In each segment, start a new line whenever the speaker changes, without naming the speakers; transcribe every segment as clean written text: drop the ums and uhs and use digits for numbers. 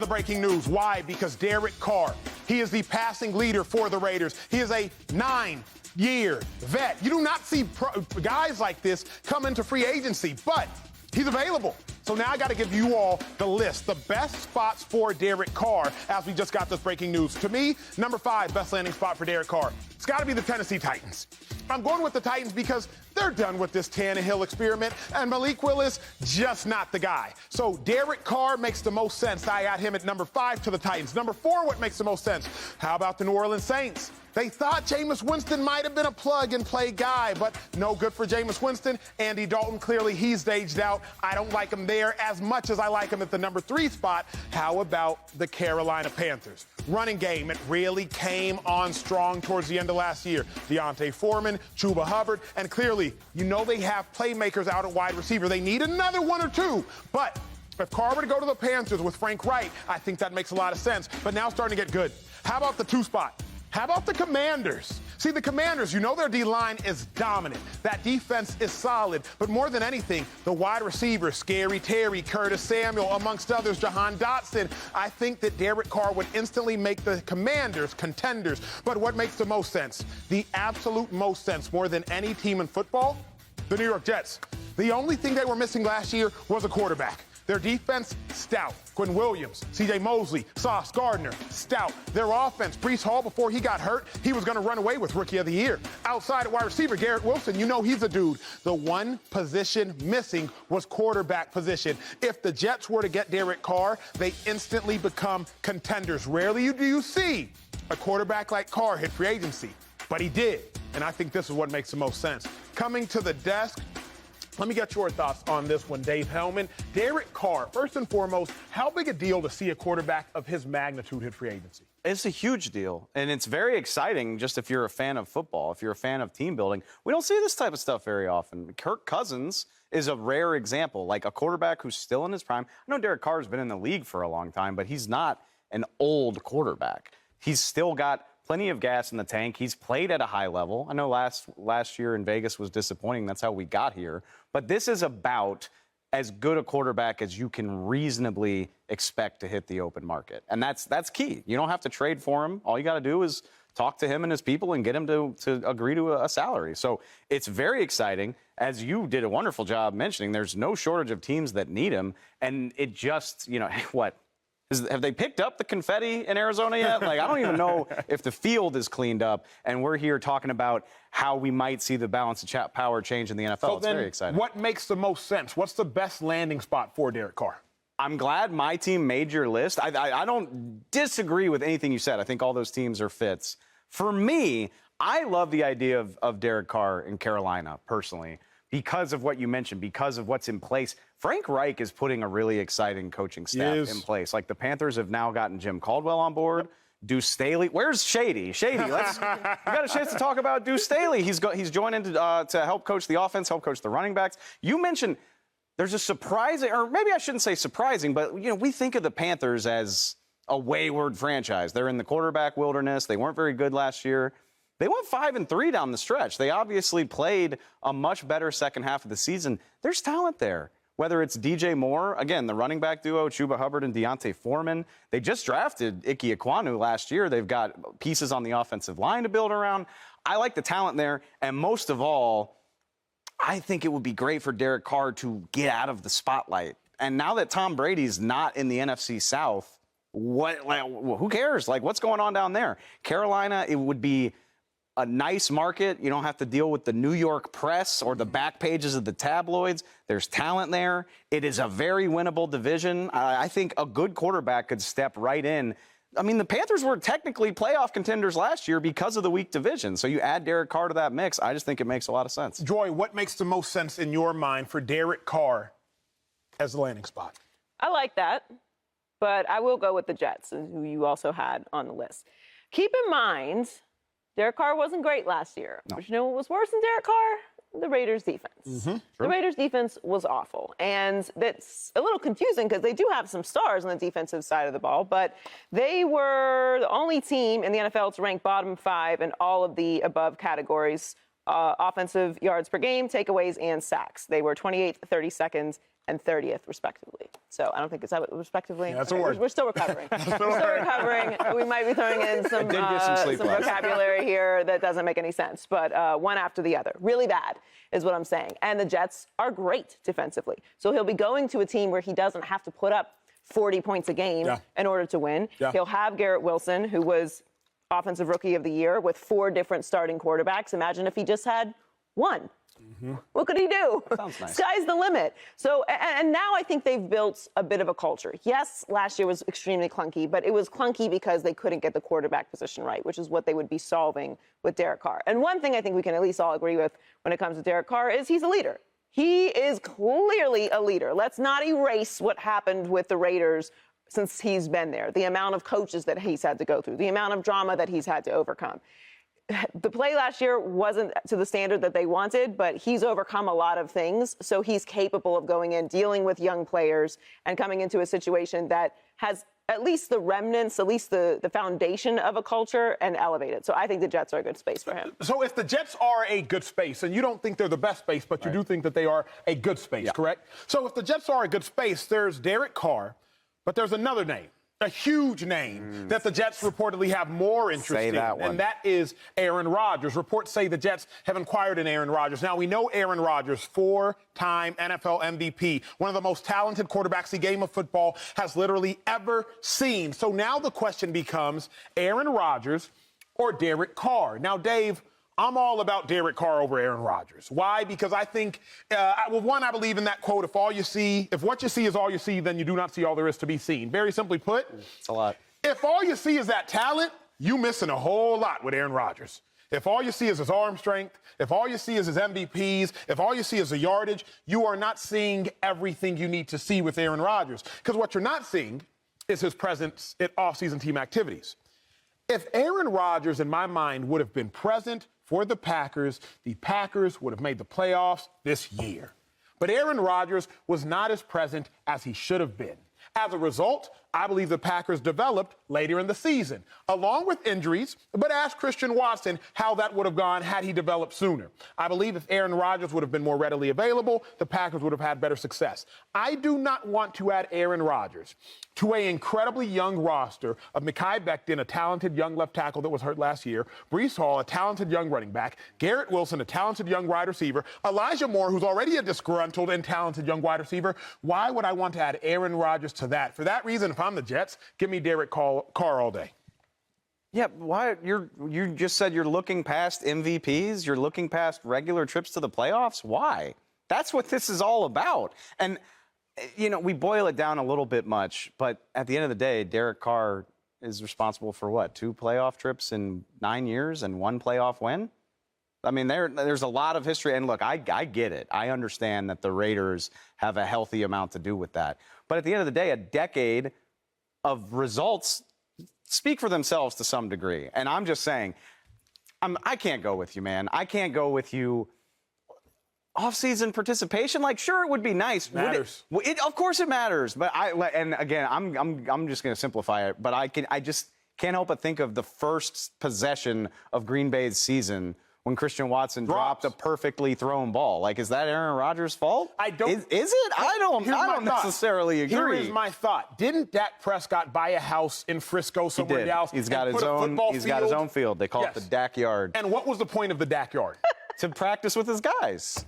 breaking news. Why? Because Derek Carr, he is the passing leader for the Raiders. He is a 9-year vet. You do not see guys like this come into free agency, but he's available. So now I got to give you all the list, the best spots for Derek Carr as we just got this breaking news. To me, number 5, best landing spot for Derek Carr. It's got to be the Tennessee Titans. I'm going with the Titans because they're done with this Tannehill experiment, and Malik Willis, just not the guy. So Derek Carr makes the most sense. I got him at number 5 to the Titans. Number 4, what makes the most sense? How about the New Orleans Saints? They thought Jameis Winston might have been a plug-and-play guy, but no good for Jameis Winston. Andy Dalton, clearly he's aged out. I don't like him there as much as I like him at the number 3 spot. How about the Carolina Panthers? Running game, it really came on strong towards the end of last year. Deontay Foreman, Chuba Hubbard, and clearly, you know they have playmakers out at wide receiver. They need another 1 or 2, but if Carr were to go to the Panthers with Frank Wright, I think that makes a lot of sense. But now starting to get good. How about the 2 spot? How about the Commanders? See, the Commanders, you know their D-line is dominant. That defense is solid. But more than anything, the wide receivers, Scary Terry, Curtis Samuel, amongst others, Jahan Dotson, I think that Derek Carr would instantly make the Commanders contenders. But what makes the most sense? The absolute most sense, more than any team in football? The New York Jets. The only thing they were missing last year was a quarterback. Their defense, stout. Quinn Williams, C.J. Mosley, Sauce Gardner, stout. Their offense, Breece Hall, before he got hurt, he was going to run away with Rookie of the Year. Outside at wide receiver, Garrett Wilson, you know he's a dude. The one position missing was quarterback position. If the Jets were to get Derek Carr, they instantly become contenders. Rarely do you see a quarterback like Carr hit free agency, but he did. And I think this is what makes the most sense. Coming to the desk, let me get your thoughts on this one, Dave Helman. Derek Carr, first and foremost, how big a deal to see a quarterback of his magnitude hit free agency?
It's a huge deal, and it's very exciting just if you're a fan of football, if you're a fan of team building. We don't see this type of stuff very often. Kirk Cousins is a rare example, like a quarterback who's still in his prime. I know Derek Carr's been in the league for a long time, but he's not an old quarterback. He's still got plenty of gas in the tank. He's played at a high level. I know last year in Vegas was disappointing. That's how we got here. But this is about as good a quarterback as you can reasonably expect to hit the open market. And that's key. You don't have to trade for him. All you got to do is talk to him and his people and get him to agree to a salary. So it's very exciting. As you did a wonderful job mentioning, there's no shortage of teams that need him. And it just, what? Have they picked up the confetti in Arizona yet? Like, I don't even know if the field is cleaned up, and we're here talking about how we might see the balance of power change in the NFL.
So
it's very exciting.
What makes the most sense? What's the best landing spot for Derek Carr?
I'm glad my team made your list. I don't disagree with anything you said. I think all those teams are fits. For me, I love the idea of Derek Carr in Carolina, personally, because of what you mentioned, because of what's in place. Frank Reich is putting a really exciting coaching staff in place. Like, the Panthers have now gotten Jim Caldwell on board. Deuce Staley. Where's Shady? We got a chance to talk about Deuce Staley. He's joining to help coach the offense, help coach the running backs. You mentioned there's a surprising, or maybe I shouldn't say surprising, but we think of the Panthers as a wayward franchise. They're in the quarterback wilderness. They weren't very good last year. They went 5-3 down the stretch. They obviously played a much better second half of the season. There's talent there. Whether it's DJ Moore, again, the running back duo, Chuba Hubbard and Deontay Foreman. They just drafted Ike Ekwonu last year. They've got pieces on the offensive line to build around. I like the talent there. And most of all, I think it would be great for Derek Carr to get out of the spotlight. And now that Tom Brady's not in the NFC South, who cares? Like, what's going on down there? Carolina, it would be a nice market. You don't have to deal with the New York press or the back pages of the tabloids. There's talent there. It is a very winnable division. I think a good quarterback could step right in. I mean, the Panthers were technically playoff contenders last year because of the weak division. So you add Derek Carr to that mix, I just think it makes a lot of sense.
Joy, what makes the most sense in your mind for Derek Carr as the landing spot?
I like that, but I will go with the Jets, who you also had on the list. Keep in mind, Derek Carr wasn't great last year. No. But you know what was worse than Derek Carr? The Raiders' defense. Mm-hmm. The Raiders' defense was awful. And that's a little confusing because they do have some stars on the defensive side of the ball, but they were the only team in the NFL to rank bottom 5 in all of the above categories, offensive yards per game, takeaways, and sacks. They were 28th, 32nd, and 30th, respectively. So I don't think it's respectively.
Yeah, that's a word.
We're still recovering. We're still recovering. We might be throwing in some vocabulary here that doesn't make any sense. But one after the other. Really bad is what I'm saying. And the Jets are great defensively. So he'll be going to a team where he doesn't have to put up 40 points a game in order to win.
Yeah.
He'll have Garrett Wilson, who was Offensive Rookie of the Year with 4 different starting quarterbacks. Imagine if he just had one. Mm-hmm. What could he do?
Sounds nice.
Sky's the limit. So, and now I think they've built a bit of a culture. Yes, last year was extremely clunky, but it was clunky because they couldn't get the quarterback position right, which is what they would be solving with Derek Carr. And one thing I think we can at least all agree with when it comes to Derek Carr is he's a leader. He is clearly a leader. Let's not erase what happened with the Raiders since he's been there, the amount of coaches that he's had to go through, the amount of drama that he's had to overcome. The play last year wasn't to the standard that they wanted, but he's overcome a lot of things. So he's capable of going in, dealing with young players, and coming into a situation that has at least the remnants, at least the foundation of a culture, and elevate it. So I think the Jets are a good space for him.
So if the Jets are a good space, and you don't think they're the best space, but you do think that they are a good space, correct? So if the Jets are a good space, there's Derek Carr, but there's another name, a huge name that the Jets reportedly have more interest in, and that is Aaron Rodgers. Reports say the Jets have inquired in Aaron Rodgers. Now, we know Aaron Rodgers, 4-time NFL MVP, one of the most talented quarterbacks the game of football has literally ever seen. So now the question becomes Aaron Rodgers or Derek Carr. Now, Dave, I'm all about Derek Carr over Aaron Rodgers. Why? Because I think, well, one, I believe in that quote, if what you see is all you see, then you do not see all there is to be seen. Very simply put.
It's a lot.
If all you see is that talent, you missing a whole lot with Aaron Rodgers. If all you see is his arm strength, if all you see is his MVPs, if all you see is the yardage, you are not seeing everything you need to see with Aaron Rodgers. Because what you're not seeing is his presence at off-season team activities. If Aaron Rodgers, in my mind, would have been present for the Packers would have made the playoffs this year. But Aaron Rodgers was not as present as he should have been. As a result, I believe the Packers developed later in the season, along with injuries, but ask Christian Watson how that would have gone had he developed sooner. I believe if Aaron Rodgers would have been more readily available, the Packers would have had better success. I do not want to add Aaron Rodgers to an incredibly young roster of Mekhi Becton, a talented young left tackle that was hurt last year, Breece Hall, a talented young running back, Garrett Wilson, a talented young wide receiver, Elijah Moore, who's already a disgruntled and talented young wide receiver. Why would I want to add Aaron Rodgers to that? For that reason, if I'm the Jets, give me Derek Carr all day.
Yeah, why? You just said you're looking past MVPs? You're looking past regular trips to the playoffs? Why? That's what this is all about. And, you know, we boil it down a little bit much, but at the end of the day, Derek Carr is responsible for what? 2 playoff trips in 9 years and 1 playoff win? I mean, there's a lot of history. And look, I get it. I understand that the Raiders have a healthy amount to do with that. But at the end of the day, a decade of results speak for themselves to some degree. And I'm just saying, I can't go with you, man. I can't go with you. Off-season participation, like, sure, it would be nice.
Matters.
Of course it matters. But and again, I'm just going to simplify it. But I just can't help but think of the first possession of Green Bay's season when Christian Watson dropped a perfectly thrown ball. Like, is that Aaron Rodgers' fault?
I don't.
Is it? I don't necessarily agree.
Here is my thought. Didn't Dak Prescott buy a house in Frisco somewhere else?
He's got his own field. They call it the Dak Yard.
And what was the point of the Dak Yard?
To practice with his guys.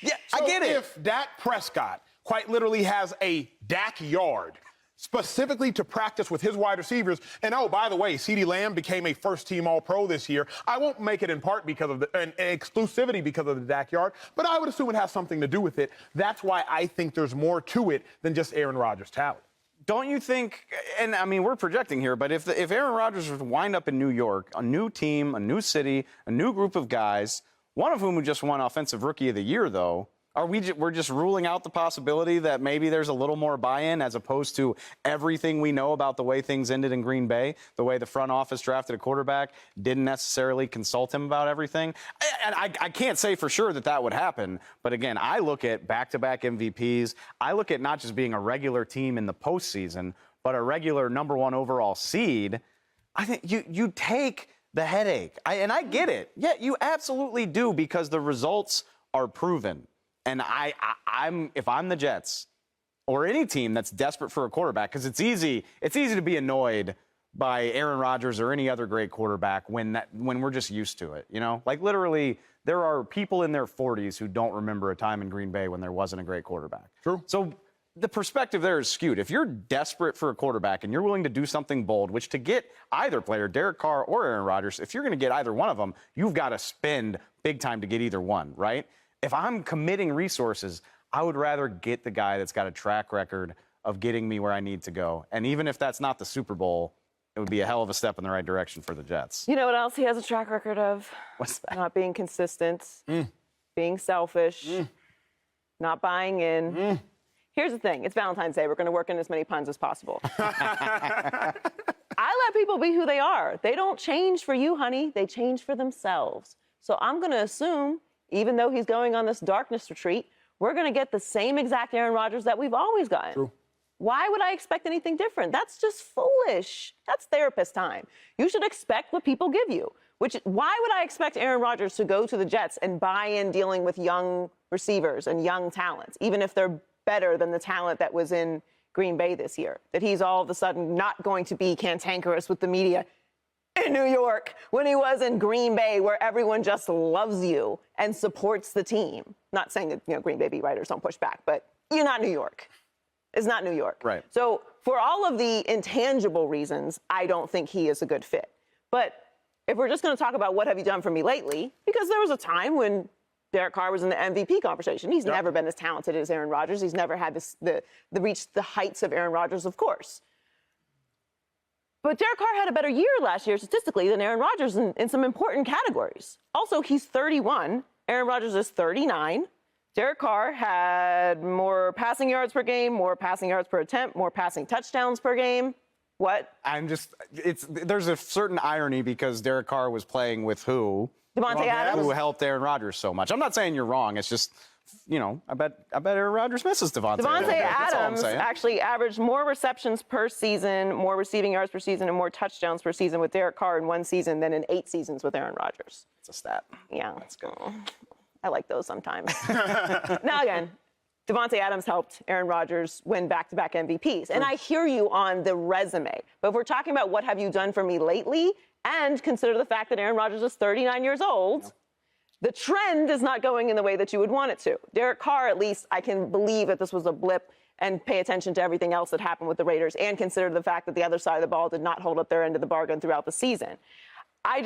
Yeah,
so
I get it.
If Dak Prescott quite literally has a Dak Yard specifically to practice with his wide receivers, and oh, by the way, CeeDee Lamb became a first-team All-Pro this year. I won't make it in part because of an exclusivity because of the Dak Yard, but I would assume it has something to do with it. That's why I think there's more to it than just Aaron Rodgers' talent.
Don't you think, and I mean, we're projecting here, but if Aaron Rodgers was to wind up in New York, a new team, a new city, a new group of guys, one of whom who just won Offensive Rookie of the Year, though, we're just ruling out the possibility that maybe there's a little more buy-in as opposed to everything we know about the way things ended in Green Bay, the way the front office drafted a quarterback, didn't necessarily consult him about everything. And I can't say for sure that would happen. But again, I look at back-to-back MVPs. I look at not just being a regular team in the postseason, but a regular number 1 overall seed. I think you take the headache. And I get it. Yeah, you absolutely do because the results are proven. And if I'm the Jets, or any team that's desperate for a quarterback, because it's easy to be annoyed by Aaron Rodgers or any other great quarterback when we're just used to it, you know? Like, literally, there are people in their 40s who don't remember a time in Green Bay when there wasn't a great quarterback.
True.
So the perspective there is skewed. If you're desperate for a quarterback and you're willing to do something bold, which to get either player, Derek Carr or Aaron Rodgers, if you're going to get either one of them, you've got to spend big time to get either one, right? If I'm committing resources, I would rather get the guy that's got a track record of getting me where I need to go. And even if that's not the Super Bowl, it would be a hell of a step in the right direction for the Jets.
You know what else he has a track record of?
What's that?
Not being consistent, being selfish, not buying in. Here's the thing. It's Valentine's Day. We're going to work in as many puns as possible. I let people be who they are. They don't change for you, honey. They change for themselves. So I'm going to assume, even though he's going on this darkness retreat, we're going to get the same exact Aaron Rodgers that we've always gotten.
True.
Why would I expect anything different? That's just foolish. That's therapist time. You should expect what people give you. Why would I expect Aaron Rodgers to go to the Jets and buy in dealing with young receivers and young talents, even if they're better than the talent that was in Green Bay this year? That he's all of a sudden not going to be cantankerous with the media in New York when he was in Green Bay, where everyone just loves you and supports the team. Not saying that, Green Bay beat writers don't push back, but you're not New York. It's not New York.
Right.
So for all of the intangible reasons, I don't think he is a good fit. But if we're just going to talk about what have you done for me lately, because there was a time when Derek Carr was in the MVP conversation. He's never been as talented as Aaron Rodgers. He's never had reached the heights of Aaron Rodgers, of course. But Derek Carr had a better year last year statistically than Aaron Rodgers in some important categories. Also, he's 31. Aaron Rodgers is 39. Derek Carr had more passing yards per game, more passing yards per attempt, more passing touchdowns per game. What?
There's a certain irony because Derek Carr was playing with who?
Devontae Adams.
Who helped Aaron Rodgers so much. I'm not saying you're wrong. It's just, I bet Aaron Rodgers misses Devontae.
Devontae Adams actually averaged more receptions per season, more receiving yards per season, and more touchdowns per season with Derek Carr in one season than in 8 seasons with Aaron Rodgers.
It's a stat.
Yeah.
That's good.
I like those sometimes. Now again, Devontae Adams helped Aaron Rodgers win back-to-back MVPs. And I hear you on the resume. But if we're talking about what have you done for me lately, and consider the fact that Aaron Rodgers is 39 years old, the trend is not going in the way that you would want it to. Derek Carr, at least, I can believe that this was a blip and pay attention to everything else that happened with the Raiders and consider the fact that the other side of the ball did not hold up their end of the bargain throughout the season. I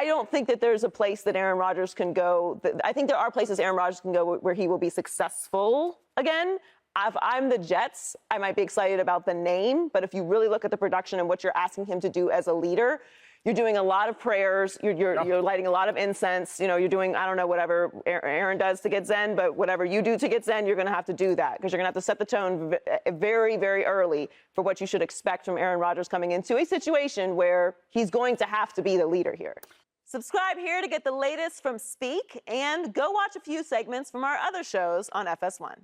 don't think that there's a place that Aaron Rodgers can go. I think there are places Aaron Rodgers can go where he will be successful again. If I'm the Jets, I might be excited about the name, but if you really look at the production and what you're asking him to do as a leader, you're doing a lot of prayers, you're lighting a lot of incense, you're doing, I don't know, whatever Aaron does to get Zen, but whatever you do to get Zen, you're going to have to do that because you're going to have to set the tone very, very early for what you should expect from Aaron Rodgers coming into a situation where he's going to have to be the leader here. Subscribe here to get the latest from Speak and go watch a few segments from our other shows on FS1.